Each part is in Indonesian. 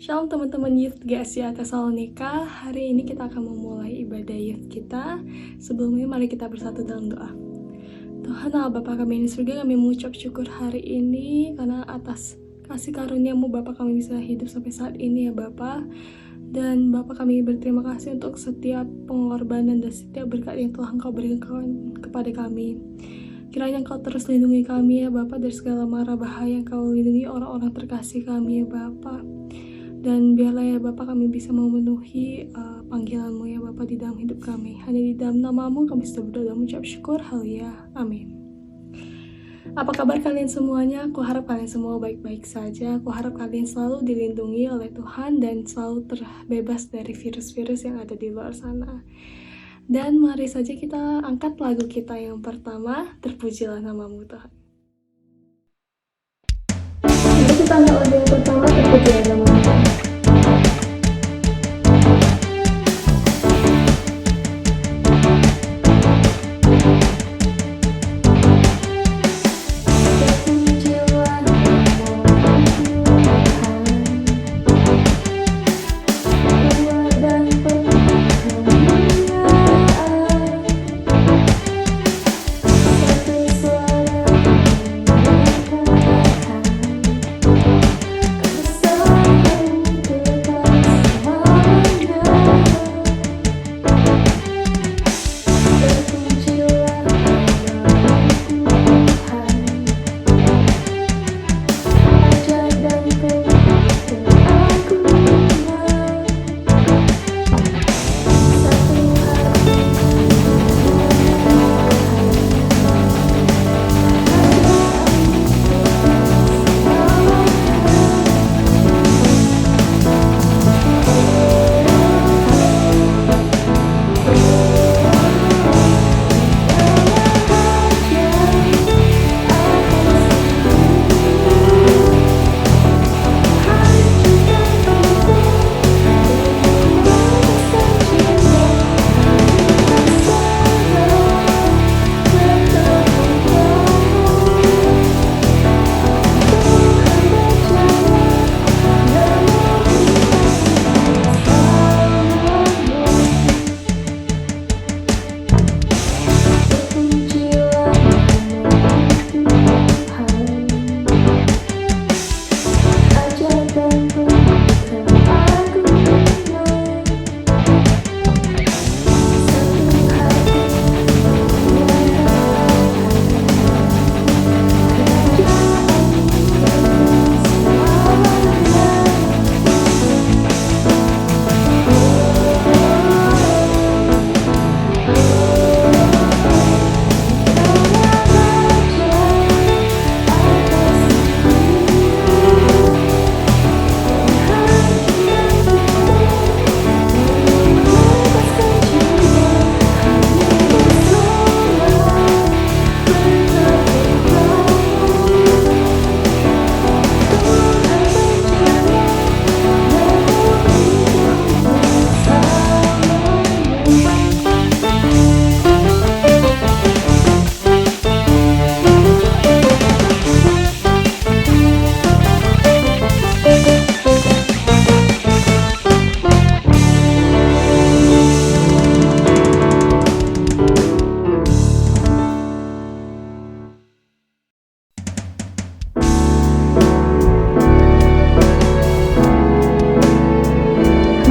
Shalom teman-teman Youth GSIA Tesalonika. Hari ini kita akan memulai ibadah Youth kita. Sebelumnya mari kita bersatu dalam doa. Tuhan Allah Bapa kami di surga, kami mengucap syukur hari ini karena atas kasih karunia-Mu Bapa kami bisa hidup sampai saat ini ya Bapa. Dan Bapa kami berterima kasih untuk setiap pengorbanan dan setiap berkat yang telah Engkau berikan kepada kami. Kiranya Engkau terus lindungi kami ya Bapa dari segala mara bahaya. Engkau lindungi orang-orang terkasih kami ya Bapa. Dan biarlah ya Bapa kami bisa memenuhi panggilan-Mu ya Bapa di dalam hidup kami. Hanya di dalam nama-Mu kami sudah berdoa dan mengucap syukur. Haleluya. Amin. Apa kabar kalian semuanya? Aku harap kalian semua baik-baik saja. Aku harap kalian selalu dilindungi oleh Tuhan dan selalu terbebas dari virus-virus yang ada di luar sana. Dan mari saja kita angkat lagu kita yang pertama, Terpujilah Nama-Mu Tuhan. Mari kita angkat lagu yang pertama, Terpujilah Nama-Mu Tuhan.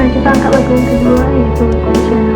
Kita angkat lagu yang kedua yaitu Pujian.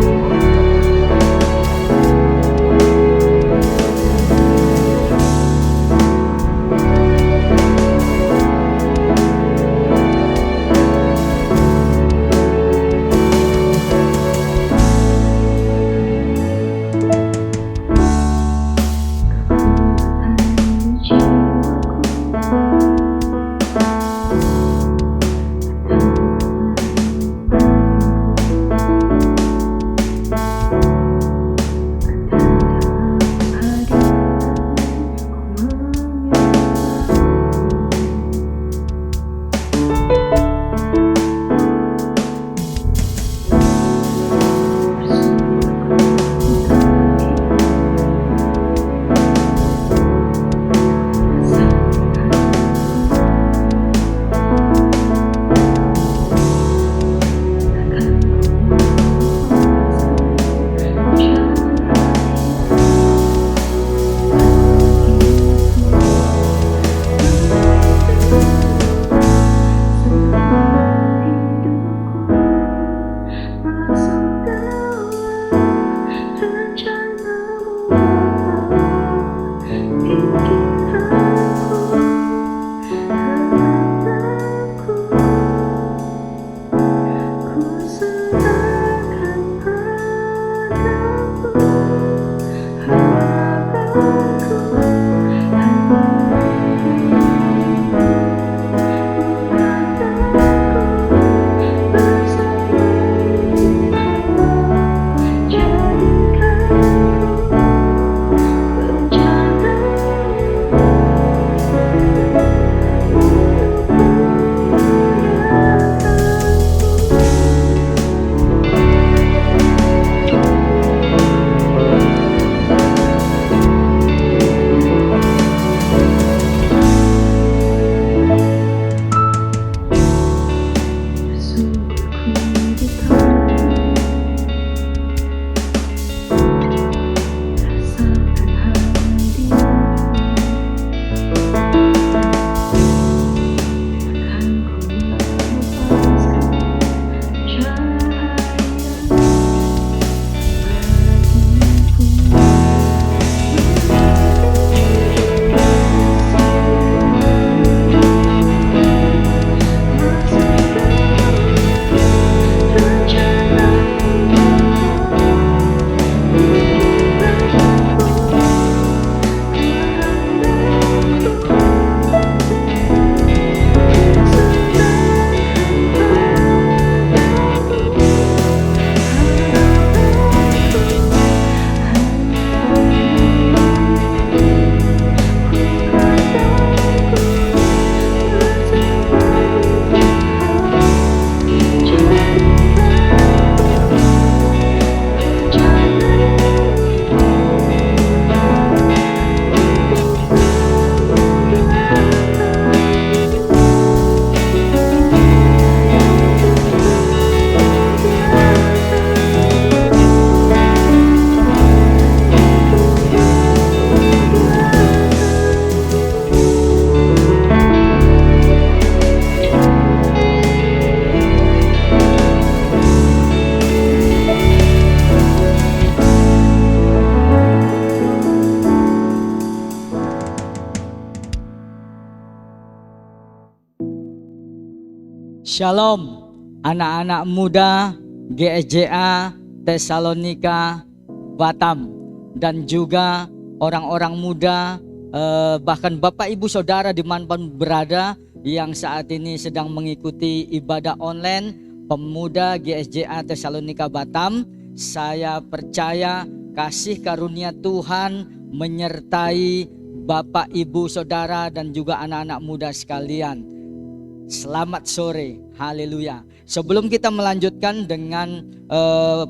Shalom anak-anak muda GSJA Tesalonika Batam, dan juga orang-orang muda, bahkan Bapak Ibu Saudara dimanapun berada yang saat ini sedang mengikuti ibadah online pemuda GSJA Tesalonika Batam. Saya percaya kasih karunia Tuhan menyertai Bapak Ibu Saudara dan juga anak-anak muda sekalian. Selamat sore, haleluya. Sebelum kita melanjutkan dengan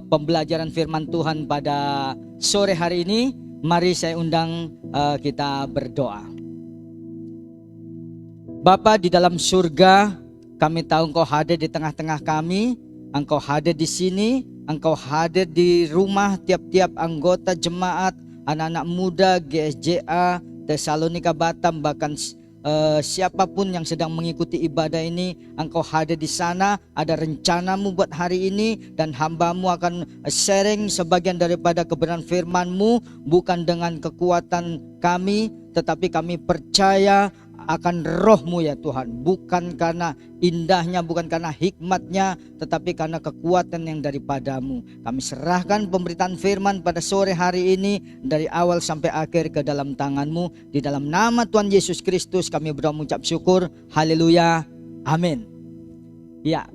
pembelajaran firman Tuhan pada sore hari ini, mari saya undang kita berdoa. Bapa di dalam surga, kami tahu Engkau hadir di tengah-tengah kami, Engkau hadir di sini, Engkau hadir di rumah tiap-tiap anggota jemaat, anak-anak muda GSJA Tesalonika Batam, bahkan siapapun yang sedang mengikuti ibadah ini, Engkau hadir di sana. Ada rencanamu buat hari ini, dan hamba-Mu akan sharing sebagian daripada kebenaran firman-Mu, bukan dengan kekuatan kami, tetapi kami percaya akan roh-Mu ya Tuhan. Bukan karena indahnya, bukan karena hikmatnya, tetapi karena kekuatan yang daripada-Mu. Kami serahkan pemberitaan firman pada sore hari ini dari awal sampai akhir ke dalam tangan-Mu. Di dalam nama Tuhan Yesus Kristus kami berdoa mengucap syukur. Haleluya. Amin. Ya,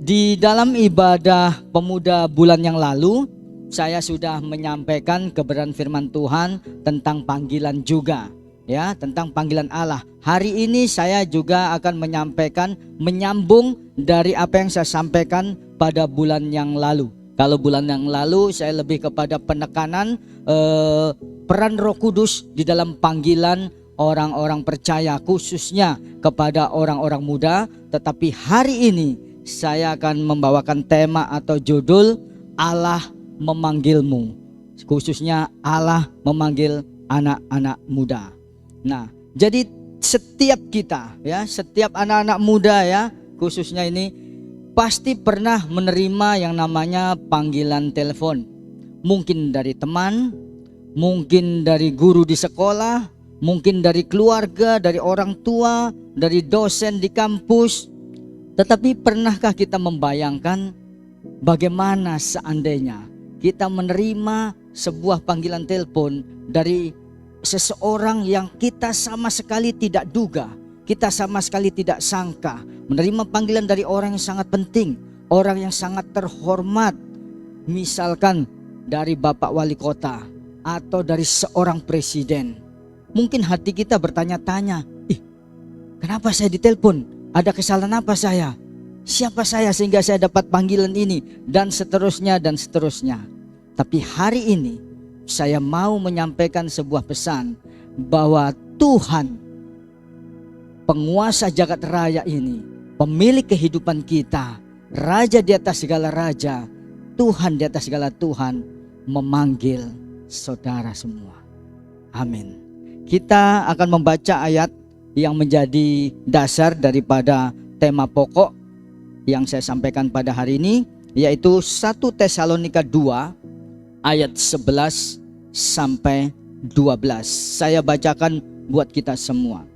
di dalam ibadah pemuda bulan yang lalu, saya sudah menyampaikan kebenaran firman Tuhan tentang panggilan juga. Ya, tentang panggilan Allah. Hari ini saya juga akan menyampaikan, menyambung dari apa yang saya sampaikan pada bulan yang lalu. Kalau bulan yang lalu saya lebih kepada penekanan peran Roh Kudus di dalam panggilan orang-orang percaya, khususnya kepada orang-orang muda. Tetapi hari ini saya akan membawakan tema atau judul Allah memanggilmu, khususnya Allah memanggil anak-anak muda. Nah, jadi setiap kita ya, setiap anak-anak muda ya, khususnya ini pasti pernah menerima yang namanya panggilan telepon. Mungkin dari teman, mungkin dari guru di sekolah, mungkin dari keluarga, dari orang tua, dari dosen di kampus. Tetapi pernahkah kita membayangkan bagaimana seandainya kita menerima sebuah panggilan telepon dari seseorang yang kita sama sekali tidak duga, kita sama sekali tidak sangka, menerima panggilan dari orang yang sangat penting, orang yang sangat terhormat, misalkan dari Bapak Wali Kota atau dari seorang presiden. Mungkin hati kita bertanya-tanya, kenapa saya ditelepon? Ada kesalahan apa saya? Siapa saya sehingga saya dapat panggilan ini? Dan seterusnya dan seterusnya. Tapi hari ini saya mau menyampaikan sebuah pesan bahwa Tuhan, penguasa jagat raya ini, pemilik kehidupan kita, Raja di atas segala raja, Tuhan di atas segala Tuhan, memanggil saudara semua. Amin. Kita akan membaca ayat yang menjadi dasar daripada tema pokok yang saya sampaikan pada hari ini, yaitu 1 Tesalonika 2 ayat 11 sampai 12. Saya bacakan buat kita semua.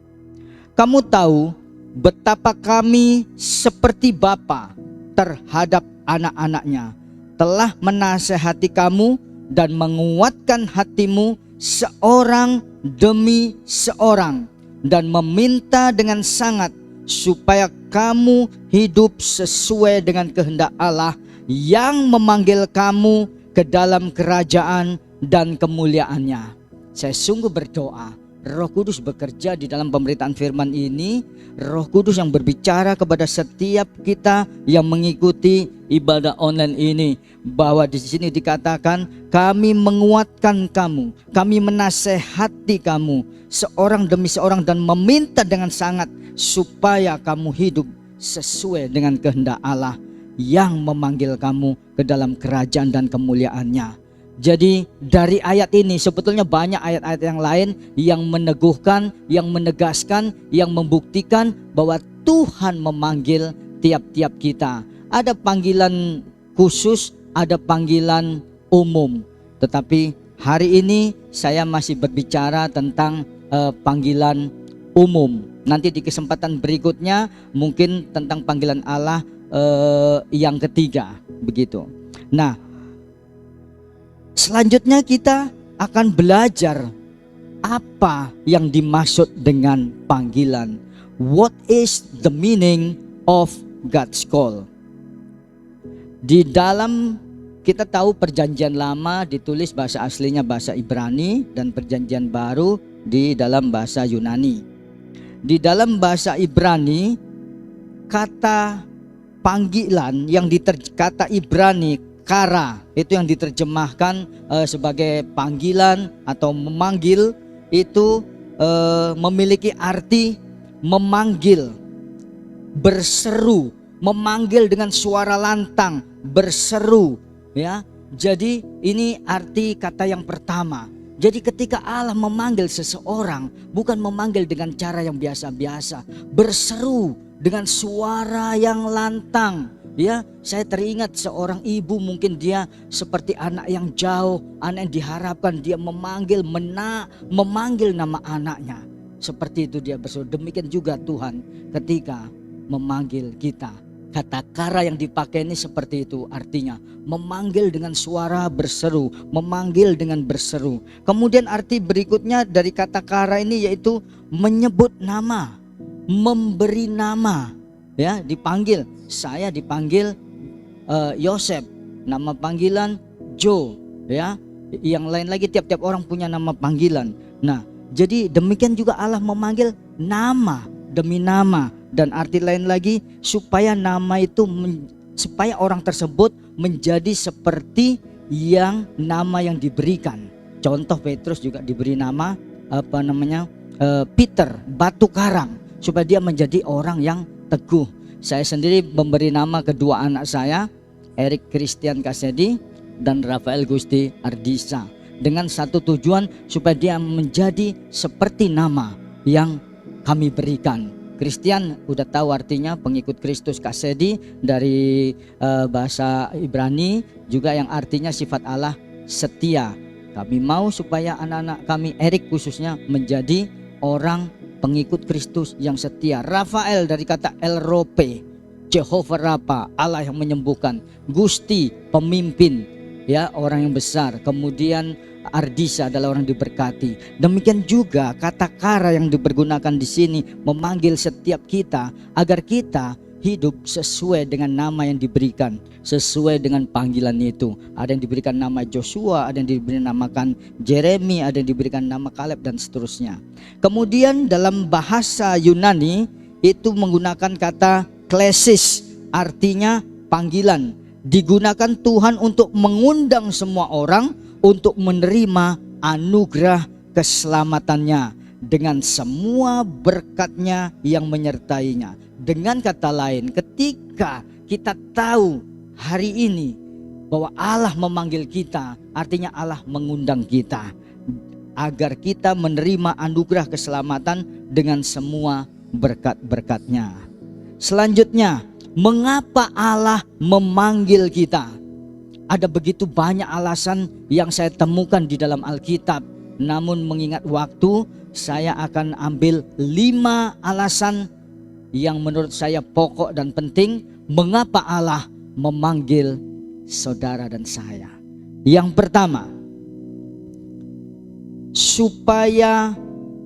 Kamu tahu betapa kami seperti bapa terhadap anak-anaknya, telah menasehati kamu dan menguatkan hatimu seorang demi seorang, dan meminta dengan sangat supaya kamu hidup sesuai dengan kehendak Allah yang memanggil kamu ke dalam kerajaan dan kemuliaannya. Saya sungguh berdoa Roh Kudus bekerja di dalam pemberitaan firman ini. Roh Kudus yang berbicara kepada setiap kita yang mengikuti ibadah online ini, bahwa di sini dikatakan kami menguatkan kamu, kami menasehati kamu seorang demi seorang, dan meminta dengan sangat supaya kamu hidup sesuai dengan kehendak Allah yang memanggil kamu ke dalam kerajaan dan kemuliaannya. Jadi dari ayat ini sebetulnya banyak ayat-ayat yang lain yang meneguhkan, yang menegaskan, yang membuktikan bahwa Tuhan memanggil tiap-tiap kita. Ada panggilan khusus, ada panggilan umum. Tetapi hari ini saya masih berbicara tentang panggilan umum. Nanti di kesempatan berikutnya mungkin tentang panggilan Allah yang ketiga, begitu. Nah, selanjutnya kita akan belajar apa yang dimaksud dengan panggilan. What is the meaning of God's call? Di dalam kita tahu perjanjian lama ditulis bahasa aslinya bahasa Ibrani dan perjanjian baru di dalam bahasa Yunani. Di dalam bahasa Ibrani kata panggilan yang kata Ibrani kara itu yang diterjemahkan sebagai panggilan atau memanggil itu memiliki arti memanggil, berseru, memanggil dengan suara lantang, berseru, ya. Jadi ini arti kata yang pertama. Jadi ketika Allah memanggil seseorang bukan memanggil dengan cara yang biasa-biasa, berseru dengan suara yang lantang. Ya, saya teringat seorang ibu, mungkin dia seperti anak yang jauh, anak yang diharapkan, dia memanggil nama anaknya. Seperti itu dia berseru. Demikian juga Tuhan ketika memanggil kita. Kata kara yang dipakai ini seperti itu, artinya memanggil dengan suara berseru, memanggil dengan berseru. Kemudian arti berikutnya dari kata kara ini yaitu menyebut nama, memberi nama. Ya, dipanggil. Saya dipanggil Yosef, nama panggilan Joe, ya. Yang lain lagi tiap-tiap orang punya nama panggilan. Nah, jadi demikian juga Allah memanggil nama demi nama. Dan arti lain lagi supaya nama itu supaya orang tersebut menjadi seperti yang nama yang diberikan. Contoh Petrus juga diberi nama Peter, batu karang, supaya dia menjadi orang yang teguh. Saya sendiri memberi nama kedua anak saya, Erik Christian Kasedi dan Rafael Gusti Ardisa, dengan satu tujuan supaya dia menjadi seperti nama yang kami berikan. Christian udah tahu artinya pengikut Kristus, Kasedi dari bahasa Ibrani juga yang artinya sifat Allah setia. Kami mau supaya anak-anak kami, Erik khususnya, menjadi orang pengikut Kristus yang setia. Rafael dari kata El Rope, Jehovah Rafa, Allah yang menyembuhkan. Gusti, pemimpin, ya, orang yang besar. Kemudian Ardisa adalah orang diberkati. Demikian juga kata kara yang dipergunakan di sini memanggil setiap kita agar kita hidup sesuai dengan nama yang diberikan, sesuai dengan panggilan itu. Ada yang diberikan nama Joshua, ada yang diberikan namakan Jeremy, ada yang diberikan nama Kaleb dan seterusnya. Kemudian dalam bahasa Yunani itu menggunakan kata klesis, artinya panggilan. Digunakan Tuhan untuk mengundang semua orang untuk menerima anugerah keselamatannya dengan semua berkatnya yang menyertainya. Dengan kata lain, ketika kita tahu hari ini bahwa Allah memanggil kita, artinya Allah mengundang kita agar kita menerima anugerah keselamatan dengan semua berkat-berkatnya. Selanjutnya, mengapa Allah memanggil kita? Ada begitu banyak alasan yang saya temukan di dalam Alkitab. Namun mengingat waktu, saya akan ambil 5 alasan yang menurut saya pokok dan penting mengapa Allah memanggil saudara dan saya. Yang pertama, supaya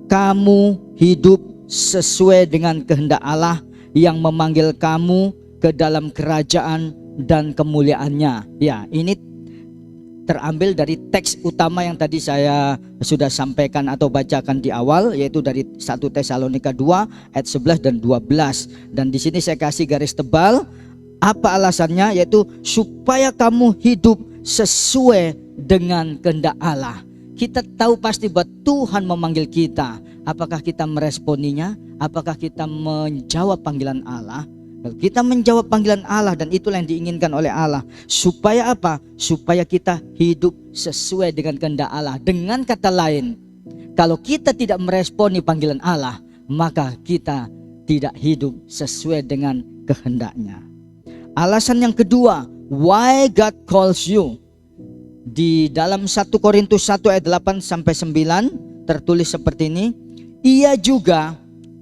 kamu hidup sesuai dengan kehendak Allah yang memanggil kamu ke dalam kerajaan dan kemuliaannya. Ya, ini terambil dari teks utama yang tadi saya sudah sampaikan atau bacakan di awal, yaitu dari 1 Tesalonika 2 ayat 11 dan 12. Dan di sini saya kasih garis tebal. Apa alasannya? Yaitu supaya kamu hidup sesuai dengan kehendak Allah. Kita tahu pasti bahwa Tuhan memanggil kita. Apakah kita meresponinya? Apakah kita menjawab panggilan Allah? Kita menjawab panggilan Allah, dan itulah yang diinginkan oleh Allah. Supaya apa? Supaya kita hidup sesuai dengan kehendak Allah. Dengan kata lain, kalau kita tidak meresponi panggilan Allah, maka kita tidak hidup sesuai dengan kehendaknya. Alasan yang kedua, why God calls you. Di dalam 1 Korintus 1 ayat 8 sampai 9 tertulis seperti ini. Ia juga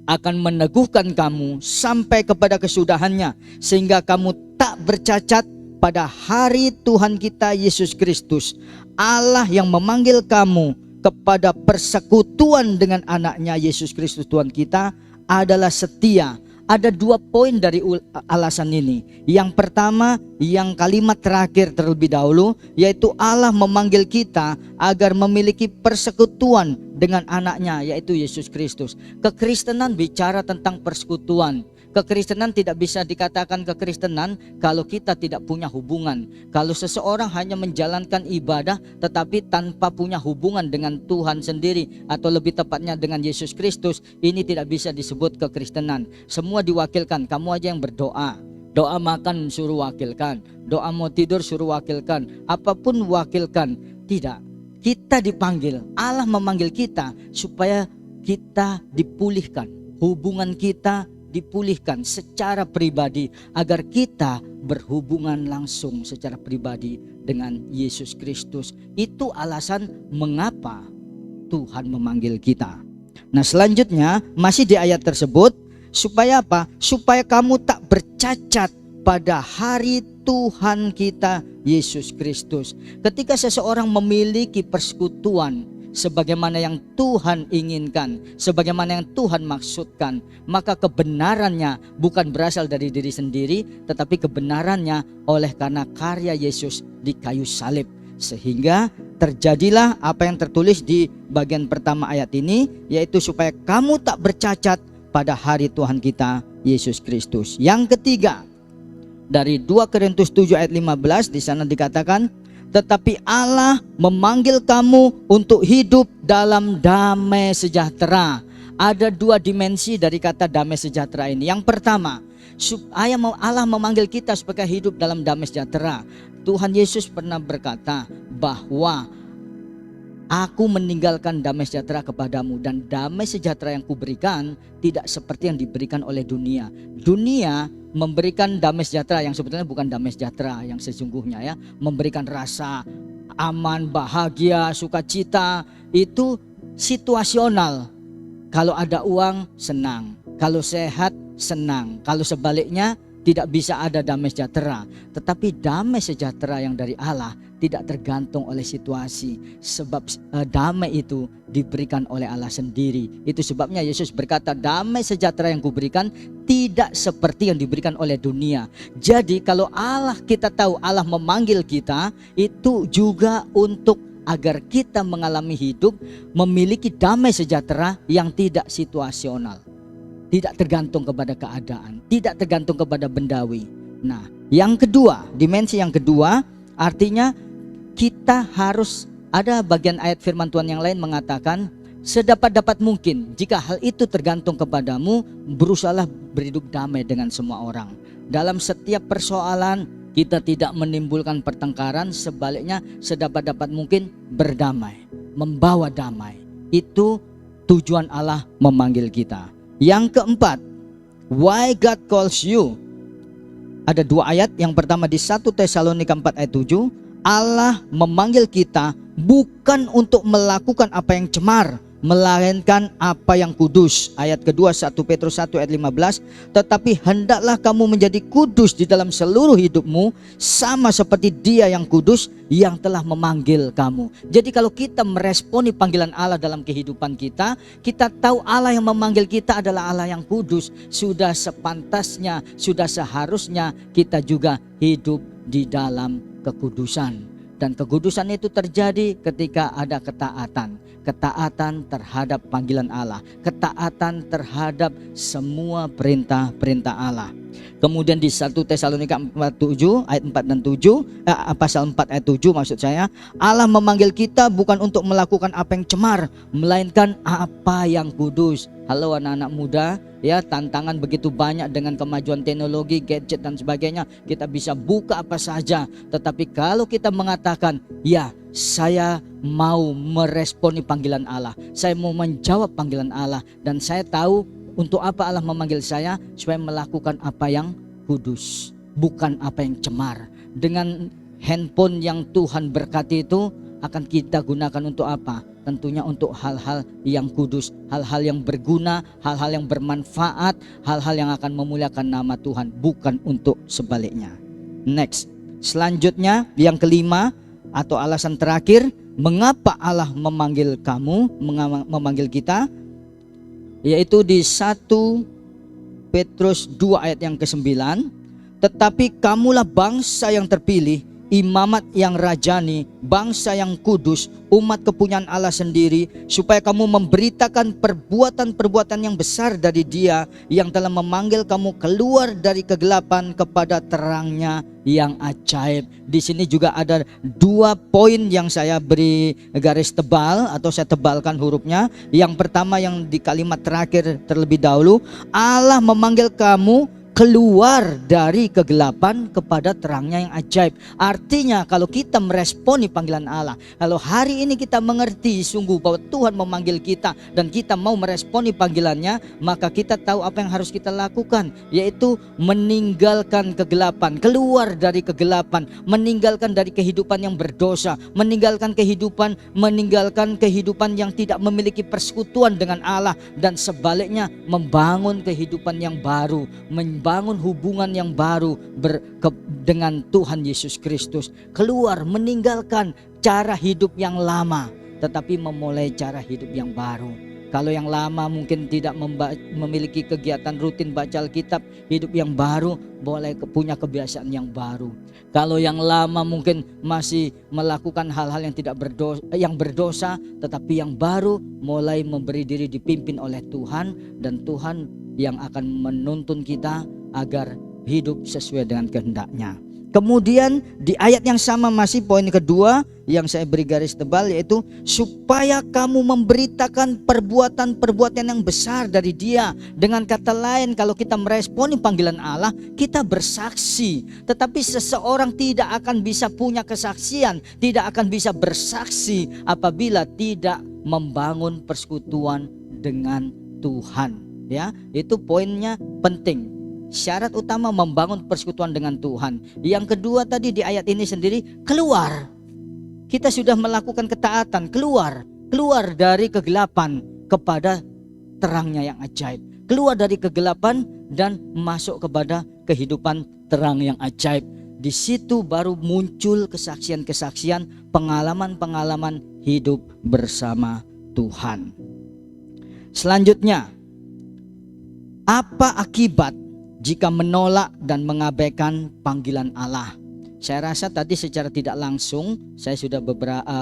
akan meneguhkan kamu sampai kepada kesudahannya, sehingga kamu tak bercacat pada hari Tuhan kita Yesus Kristus. Allah yang memanggil kamu kepada persekutuan dengan anaknya Yesus Kristus Tuhan kita adalah setia. Ada 2 poin dari alasan ini. Yang pertama, yang kalimat terakhir terlebih dahulu, yaitu Allah memanggil kita agar memiliki persekutuan dengan anaknya, yaitu Yesus Kristus. Kekristenan bicara tentang persekutuan. Kekristenan tidak bisa dikatakan kekristenan kalau kita tidak punya hubungan. Kalau seseorang hanya menjalankan ibadah tetapi tanpa punya hubungan dengan Tuhan sendiri, atau lebih tepatnya dengan Yesus Kristus, ini tidak bisa disebut kekristenan. Semua diwakilkan, kamu aja yang berdoa. Doa makan suruh wakilkan, doa mau tidur suruh wakilkan, apapun wakilkan. Tidak, kita dipanggil, Allah memanggil kita supaya kita dipulihkan, hubungan kita dipulihkan secara pribadi, agar kita berhubungan langsung secara pribadi dengan Yesus Kristus. Itu alasan mengapa Tuhan memanggil kita. Nah, selanjutnya masih di ayat tersebut, supaya apa? Supaya kamu tak bercacat pada hari Tuhan kita Yesus Kristus. Ketika seseorang memiliki persekutuan sebagaimana yang Tuhan inginkan, sebagaimana yang Tuhan maksudkan, maka kebenarannya bukan berasal dari diri sendiri, tetapi kebenarannya oleh karena karya Yesus di kayu salib. Sehingga terjadilah apa yang tertulis di bagian pertama ayat ini, yaitu supaya kamu tak bercacat pada hari Tuhan kita Yesus Kristus. Yang ketiga, dari 2 Korintus 7 ayat 15, di sana dikatakan, tetapi Allah memanggil kamu untuk hidup dalam damai sejahtera. Ada 2 dimensi dari kata damai sejahtera ini. Yang pertama, Allah memanggil kita supaya hidup dalam damai sejahtera. Tuhan Yesus pernah berkata bahwa aku meninggalkan damai sejahtera kepadamu, dan damai sejahtera yang kuberikan tidak seperti yang diberikan oleh dunia. Dunia memberikan damai sejahtera yang sebetulnya bukan damai sejahtera yang sesungguhnya, ya. Memberikan rasa aman, bahagia, sukacita, itu situasional. Kalau ada uang senang, kalau sehat senang, kalau sebaliknya tidak bisa ada damai sejahtera. Tetapi damai sejahtera yang dari Allah tidak tergantung oleh situasi, sebab damai itu diberikan oleh Allah sendiri. Itu sebabnya Yesus berkata, damai sejahtera yang kuberikan tidak seperti yang diberikan oleh dunia. Jadi kalau Allah, kita tahu Allah memanggil kita itu juga untuk agar kita mengalami hidup memiliki damai sejahtera yang tidak situasional, tidak tergantung kepada keadaan, tidak tergantung kepada bendawi. Nah, yang kedua, dimensi yang kedua, artinya kita harus, ada bagian ayat firman Tuhan yang lain mengatakan, sedapat-dapat mungkin jika hal itu tergantung kepadamu, berusahalah berhidup damai dengan semua orang. Dalam setiap persoalan kita tidak menimbulkan pertengkaran, sebaliknya sedapat-dapat mungkin berdamai, membawa damai. Itu tujuan Allah memanggil kita. Yang keempat, why God calls you. Ada 2 ayat. Yang pertama di 1 Tesalonika 4 ayat 7, Allah memanggil kita bukan untuk melakukan apa yang cemar, melainkan apa yang kudus. Ayat kedua 1 Petrus 1 ayat 15, tetapi hendaklah kamu menjadi kudus di dalam seluruh hidupmu, sama seperti Dia yang kudus yang telah memanggil kamu. Jadi kalau kita meresponi panggilan Allah dalam kehidupan kita, kita tahu Allah yang memanggil kita adalah Allah yang kudus. Sudah sepantasnya, sudah seharusnya kita juga hidup di dalam kekudusan. Dan kekudusan itu terjadi ketika ada ketaatan. Ketaatan terhadap panggilan Allah, ketaatan terhadap semua perintah-perintah Allah. Kemudian di 1 Tesalonika 4:7 ayat 4 dan 7, pasal 4 ayat 7 maksud saya, Allah memanggil kita bukan untuk melakukan apa yang cemar, melainkan apa yang kudus. Halo anak-anak muda, ya, tantangan begitu banyak dengan kemajuan teknologi, gadget dan sebagainya. Kita bisa buka apa saja, tetapi kalau kita mengatakan, ya, saya mau meresponi panggilan Allah, saya mau menjawab panggilan Allah, dan saya tahu untuk apa Allah memanggil saya, supaya melakukan apa yang kudus, bukan apa yang cemar. Dengan handphone yang Tuhan berkati itu akan kita gunakan untuk apa? tentunya untuk hal-hal yang kudus, hal-hal yang berguna, hal-hal yang bermanfaat, hal-hal yang akan memuliakan nama Tuhan, bukan untuk sebaliknya. Next, selanjutnya yang kelima atau alasan terakhir, mengapa Allah memanggil kamu, memanggil kita, yaitu di 1 Petrus 2 ayat yang ke-9. Tetapi kamulah bangsa yang terpilih, imamat yang rajani, bangsa yang kudus, umat kepunyaan Allah sendiri, supaya kamu memberitakan perbuatan-perbuatan yang besar dari Dia yang telah memanggil kamu keluar dari kegelapan kepada terangnya yang ajaib. Di sini juga ada 2 poin yang saya beri garis tebal atau saya tebalkan hurufnya. Yang pertama yang di kalimat terakhir terlebih dahulu, Allah memanggil kamu keluar dari kegelapan kepada terangnya yang ajaib. Artinya kalau kita meresponi panggilan Allah, kalau hari ini kita mengerti sungguh bahwa Tuhan memanggil kita dan kita mau meresponi panggilannya, maka kita tahu apa yang harus kita lakukan, yaitu meninggalkan kegelapan, keluar dari kegelapan, meninggalkan dari kehidupan yang berdosa, meninggalkan kehidupan yang tidak memiliki persekutuan dengan Allah, dan sebaliknya membangun kehidupan yang baru, membangun hubungan yang baru dengan Tuhan Yesus Kristus. Keluar, meninggalkan cara hidup yang lama, tetapi memulai cara hidup yang baru. Kalau yang lama mungkin tidak memiliki kegiatan rutin baca Alkitab, hidup yang baru boleh punya kebiasaan yang baru. Kalau yang lama mungkin masih melakukan hal-hal yang berdosa, tetapi yang baru mulai memberi diri dipimpin oleh Tuhan, dan Tuhan yang akan menuntun kita agar hidup sesuai dengan kehendaknya. Kemudian di ayat yang sama masih poin kedua yang saya beri garis tebal, yaitu supaya kamu memberitakan perbuatan-perbuatan yang besar dari Dia. Dengan kata lain, kalau kita meresponi panggilan Allah, kita bersaksi. Tetapi seseorang tidak akan bisa punya kesaksian, tidak akan bisa bersaksi apabila tidak membangun persekutuan dengan Tuhan. Ya, itu poinnya penting. Syarat utama membangun persekutuan dengan Tuhan. Yang kedua tadi di ayat ini sendiri, keluar. Kita sudah melakukan ketaatan, keluar dari kegelapan kepada terangnya yang ajaib. Keluar dari kegelapan dan masuk kepada kehidupan terang yang ajaib. Di situ baru muncul kesaksian-kesaksian, pengalaman-pengalaman hidup bersama Tuhan. Selanjutnya, apa akibat jika menolak dan mengabaikan panggilan Allah? Saya rasa tadi secara tidak langsung saya sudah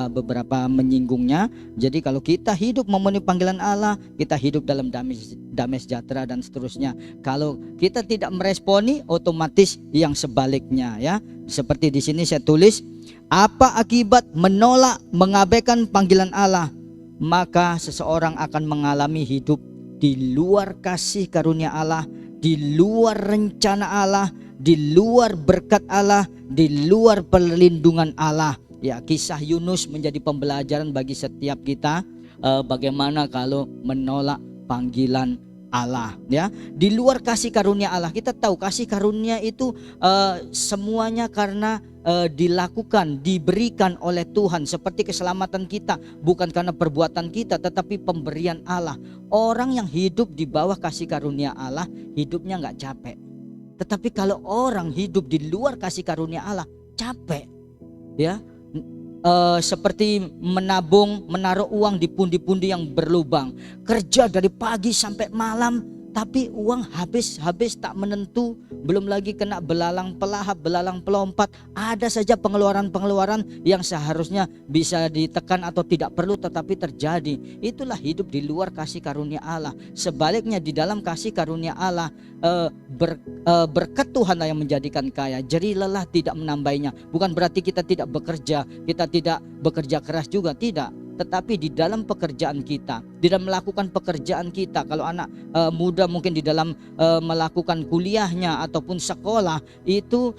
beberapa menyinggungnya. Jadi kalau kita hidup memenuhi panggilan Allah, kita hidup dalam damai sejahtera dan seterusnya. Kalau kita tidak meresponi, otomatis yang sebaliknya, ya. Seperti di sini saya tulis, apa akibat menolak mengabaikan panggilan Allah? Maka seseorang akan mengalami hidup di luar kasih karunia Allah, di luar rencana Allah, di luar berkat Allah, di luar perlindungan Allah. Ya, kisah Yunus menjadi pembelajaran bagi setiap kita, bagaimana kalau menolak panggilan Allah, ya. Di luar kasih karunia Allah, kita tahu kasih karunia itu semuanya karena dilakukan, diberikan oleh Tuhan, seperti keselamatan kita bukan karena perbuatan kita tetapi pemberian Allah. Orang yang hidup di bawah kasih karunia Allah hidupnya nggak capek. Tetapi kalau orang hidup di luar kasih karunia Allah capek, ya. Seperti menabung, menaruh uang di pundi-pundi yang berlubang, kerja dari pagi sampai malam, tapi uang habis tak menentu, belum lagi kena belalang pelahap, belalang pelompat. Ada saja pengeluaran-pengeluaran yang seharusnya bisa ditekan atau tidak perlu tetapi terjadi. Itulah hidup di luar kasih karunia Allah. Sebaliknya di dalam kasih karunia Allah, berkat Tuhanlah yang menjadikan kaya, jerih lelah tidak menambahnya. Bukan berarti kita tidak bekerja, kita tidak bekerja keras juga, tidak. Tetapi di dalam pekerjaan kita, di dalam melakukan pekerjaan kita, kalau anak muda mungkin di dalam melakukan kuliahnya ataupun sekolah, itu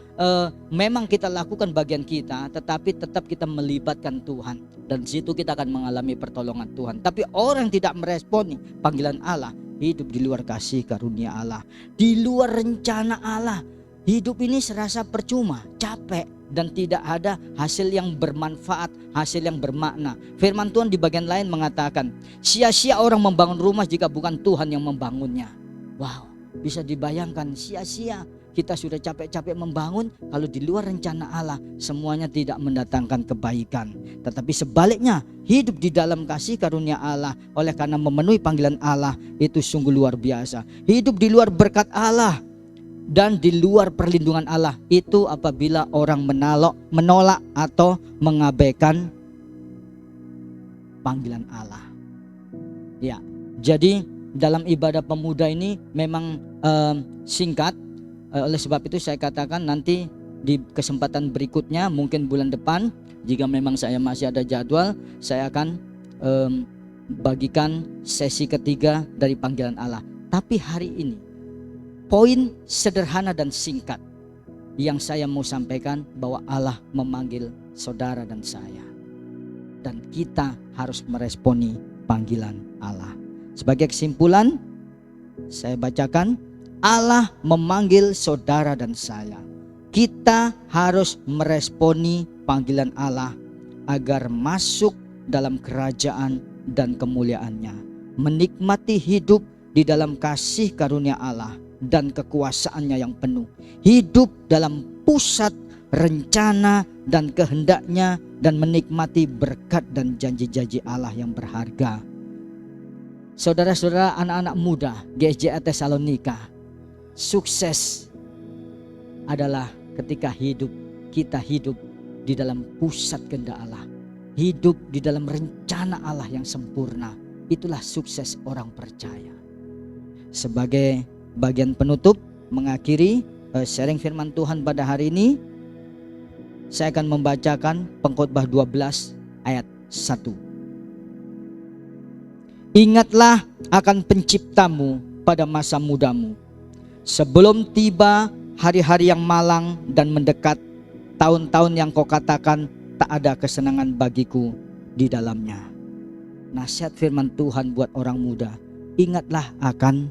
memang kita lakukan bagian kita, tetapi tetap kita melibatkan Tuhan, dan di situ kita akan mengalami pertolongan Tuhan. Tapi orang yang tidak meresponi panggilan Allah hidup di luar kasih karunia Allah, di luar rencana Allah. Hidup ini serasa percuma, capek, dan tidak ada hasil yang bermanfaat, hasil yang bermakna. Firman Tuhan di bagian lain mengatakan, sia-sia orang membangun rumah jika bukan Tuhan yang membangunnya. Wow, bisa dibayangkan, sia-sia kita sudah capek-capek membangun, kalau di luar rencana Allah semuanya tidak mendatangkan kebaikan. Tetapi sebaliknya, hidup di dalam kasih karunia Allah oleh karena memenuhi panggilan Allah itu sungguh luar biasa. Hidup di luar berkat Allah dan di luar perlindungan Allah itu apabila orang menolak atau mengabaikan panggilan Allah. Ya, jadi dalam ibadah pemuda ini memang singkat. Oleh sebab itu saya katakan nanti di kesempatan berikutnya, mungkin bulan depan, jika memang saya masih ada jadwal, saya akan bagikan sesi ketiga dari panggilan Allah. Tapi hari ini poin sederhana dan singkat yang saya mau sampaikan bahwa Allah memanggil saudara dan saya, dan kita harus meresponi panggilan Allah. Sebagai kesimpulan, saya bacakan, Allah memanggil saudara dan saya. Kita harus meresponi panggilan Allah agar masuk dalam kerajaan dan kemuliaannya, menikmati hidup di dalam kasih karunia Allah dan kekuasaannya yang penuh, hidup dalam pusat rencana dan kehendaknya, dan menikmati berkat dan janji-janji Allah yang berharga. Saudara-saudara, anak-anak muda GSJA Tesalonika, sukses adalah ketika kita hidup di dalam pusat kehendak Allah, hidup di dalam rencana Allah yang sempurna. Itulah sukses orang percaya. Sebagai bagian penutup mengakhiri sharing firman Tuhan pada hari ini, saya akan membacakan Pengkhotbah 12 ayat 1. Ingatlah akan penciptamu pada masa mudamu, sebelum tiba hari-hari yang malang dan mendekat, tahun-tahun yang kau katakan tak ada kesenangan bagiku di dalamnya. Nasihat firman Tuhan buat orang muda, ingatlah akan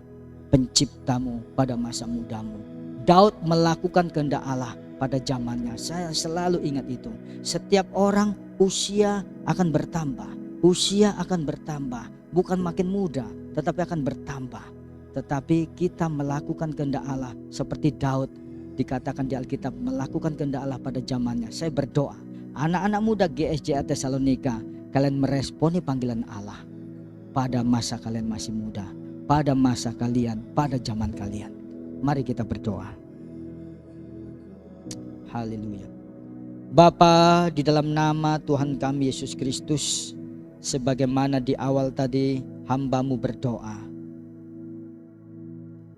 penciptamu pada masa mudamu. Daud melakukan kehendak Allah pada zamannya. Saya selalu ingat itu. Setiap orang usia akan bertambah, usia akan bertambah, bukan makin muda tetapi akan bertambah. Tetapi kita melakukan kehendak Allah seperti Daud, dikatakan di Alkitab melakukan kehendak Allah pada zamannya. Saya berdoa, anak-anak muda GSJA Tesalonika, kalian meresponi panggilan Allah pada masa kalian masih muda, pada masa kalian, pada zaman kalian. Mari kita berdoa. Haleluya. Bapa, di dalam nama Tuhan kami Yesus Kristus, sebagaimana di awal tadi hamba-Mu berdoa,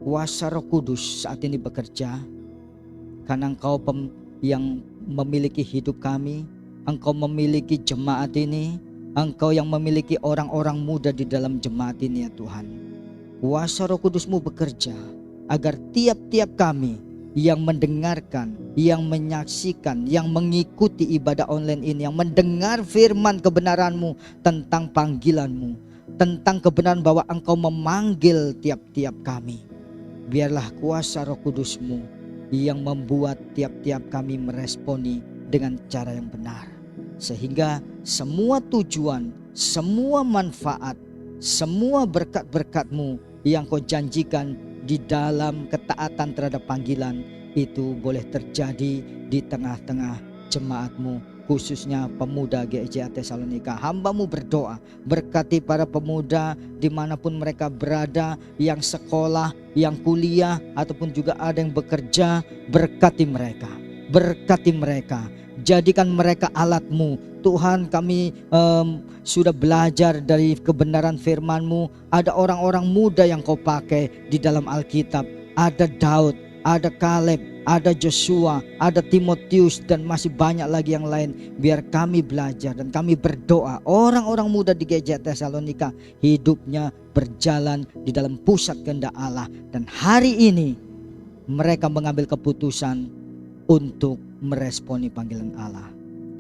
kuasa Roh Kudus saat ini bekerja, karena Engkau yang memiliki hidup kami, Engkau memiliki jemaat ini, Engkau yang memiliki orang-orang muda di dalam jemaat ini ya Tuhan. Kuasa Roh Kudus-Mu bekerja agar tiap-tiap kami yang mendengarkan, yang menyaksikan, yang mengikuti ibadah online ini, yang mendengar firman kebenaran-Mu tentang panggilan-Mu, tentang kebenaran bahwa Engkau memanggil tiap-tiap kami. Biarlah kuasa Roh Kudus-Mu yang membuat tiap-tiap kami meresponi dengan cara yang benar, sehingga semua tujuan, semua manfaat, semua berkat-berkat-Mu yang Kau janjikan di dalam ketaatan terhadap panggilan itu boleh terjadi di tengah-tengah jemaat-Mu, khususnya pemuda GSJA Tesalonika. Hamba-Mu berdoa, berkati para pemuda dimanapun mereka berada, yang sekolah, yang kuliah, ataupun juga ada yang bekerja. Berkati mereka, berkati mereka, jadikan mereka alat-Mu. Tuhan, kami sudah belajar dari kebenaran firman-Mu. Ada orang-orang muda yang Kau pakai di dalam Alkitab. Ada Daud, ada Kaleb, ada Joshua, ada Timotius, dan masih banyak lagi yang lain. Biar kami belajar dan kami berdoa, orang-orang muda di GSJA Tesalonika hidupnya berjalan di dalam pusat kehendak Allah, dan hari ini mereka mengambil keputusan untuk meresponi panggilan Allah.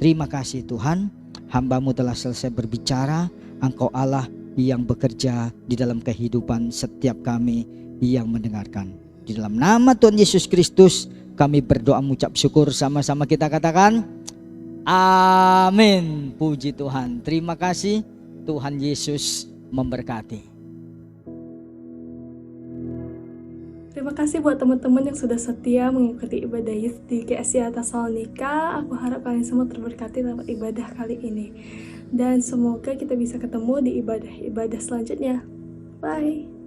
Terima kasih Tuhan, hamba-Mu telah selesai berbicara. Engkau Allah yang bekerja di dalam kehidupan setiap kami yang mendengarkan. Di dalam nama Tuhan Yesus Kristus Kami berdoa mengucap syukur, sama-sama kita katakan amin. Puji Tuhan. Terima kasih. Tuhan Yesus memberkati. Terima kasih buat teman-teman yang sudah setia mengikuti ibadah youth di GSI Tesalonika. Aku harap kalian semua terberkati lewat ibadah kali ini. Dan semoga kita bisa ketemu di ibadah-ibadah selanjutnya. Bye.